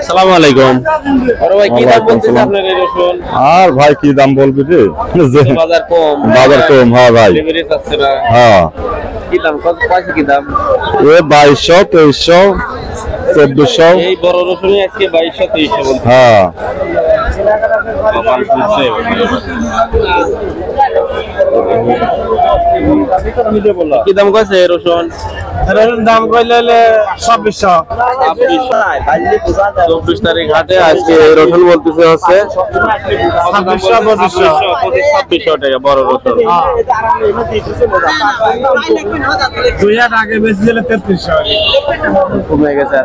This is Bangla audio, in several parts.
আসসালামু আলাইকুম। বড় ভাই কি দাম বলতেছেন আপনার এই রসুন? আর ভাই কি দাম বলবি রে? বাজার কম। বাজার কম, হ্যাঁ ভাই। ডেলিভারি চাচ্ছে না। হ্যাঁ। কি দাম কত পয়সা কি দাম? এ 2200, 2300, 1400। এই বড় রসুনই আজকে 2200 2300 বলতে। হ্যাঁ। কি দাম কইছে রসুন? রসুন দাম কইলে 2600। 24 তারিখ হাটে আজকে রসুন বলতেছে হচ্ছে 2600 টাকা বড় রসুন। 2 হাজার আগে বেশি দিলে 3300 কমে গেছে।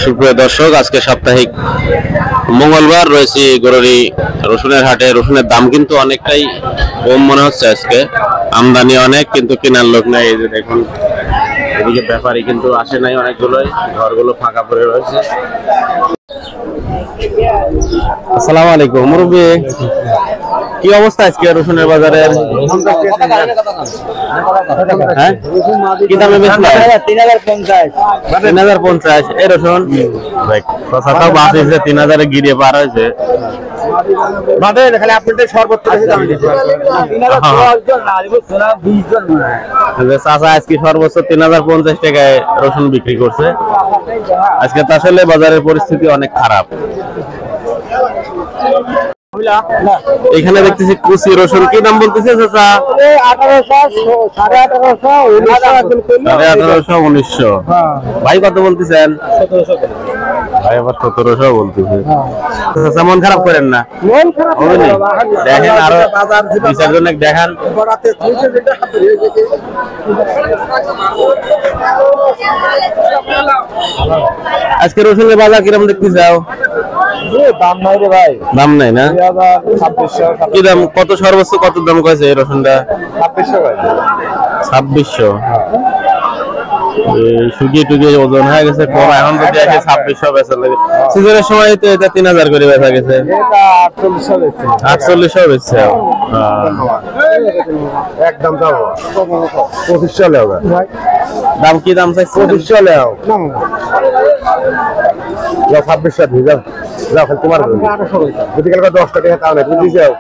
সুপ্রিয় দর্শক, আজকে সাপ্তাহিক মঙ্গলবার রয়েছে গরুরি রসুনের হাটে। রসুনের দাম কিন্তু অনেকটাই কম মনে হচ্ছে আজকে। আমদানি অনেক কিন্তু কেনার লোক নাই। এই যে দেখুন, এদিকে ব্যাপারী কিন্তু আসে নাই, অনেকগুলোই ঘরগুলো ফাঁকা পড়ে রয়েছে। আসসালামু আলাইকুম মুরব্বি, কি অবস্থা আজকে রসুনের বাজারের? হ্যাঁ, কি দামে বেচলেন? 3050 এই রসুন। কথাটাও বাঁচিয়েছে, 3000 গিরিয়ে পার হয়েছে। চাচা আজকে সর্বোচ্চ 3050 টাকায় রসুন বিক্রি করছে। আজকে তো আসলে বাজারের পরিস্থিতি অনেক খারাপ। এখানে দেখতেছি কুচি রসুন, কি দাম বলতেছে চাচা? 1800, 1900। ভাই কত বলতেছেন? ভাই আবার 1700 বলতেছে। চাচা মন খারাপ করেন না, দেখেন আরো 2-4 জন দেখান। আজকে রসুনের বাজার কিরকম দেখতে চাও? দাম নাই রে ভাই, দাম নাই না? 2600। কি দাম, কত সর্বোচ্চ কত দাম কয়েছে এই রসুনটা? 2600 ভাই। 2600। শুকিয়ে টুকিয়ে ওজন হয়ে গেছে কম, এখন যদি আসে 2600 বেচা লাগে। সিজনের সময় তো এটা 3000 করে বেচা গেছে। এটা 4800 বেচছে। 4800 বেচছে। একদম দাও 2500 লেও ভাই। দাম কি দাম চাইছে? 2500 লেও না, 2600 দিয়ে যাও। যাও খালি তোমার যদি কালকে 10 টাকা তাও না তুমি দিয়ে যাও।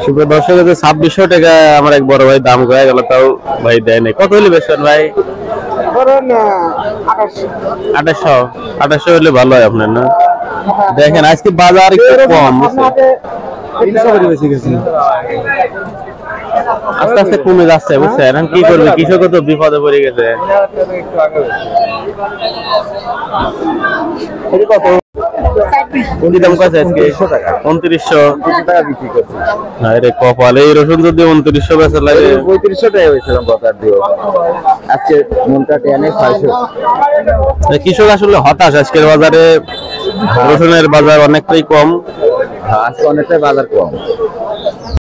সুপ্রিয় দর্শক, 2600 টাকা আমার এক বড় ভাই দাম কয়ে গেল, তাও ভাই দেয় নাই। কত হলে বেচবেন ভাই? ধরেন 2800 হলে ভালো হয় আপনার না? দেখেন আজকে বাজার একটু কম, আস্তে আস্তে কমে যাচ্ছে বুঝছেন। এখন কি করবে, কৃষকও তো বিপদে পড়ে গেছে। কি দাম কত আজকে? 2900 টাকা বিক্রি করছি। আরে কপাল, এই রসুন যদি 2900 বেচা লাগে। 3500 টাকা হয়েছিলাম বাজার দিয়ে, আজকে মনটা টেনে 600। কৃষক আসলে হতাশ, আজকের বাজারে রসুনের বাজার অনেকটাই কম। আজকে অনেকটাই বাজার কম।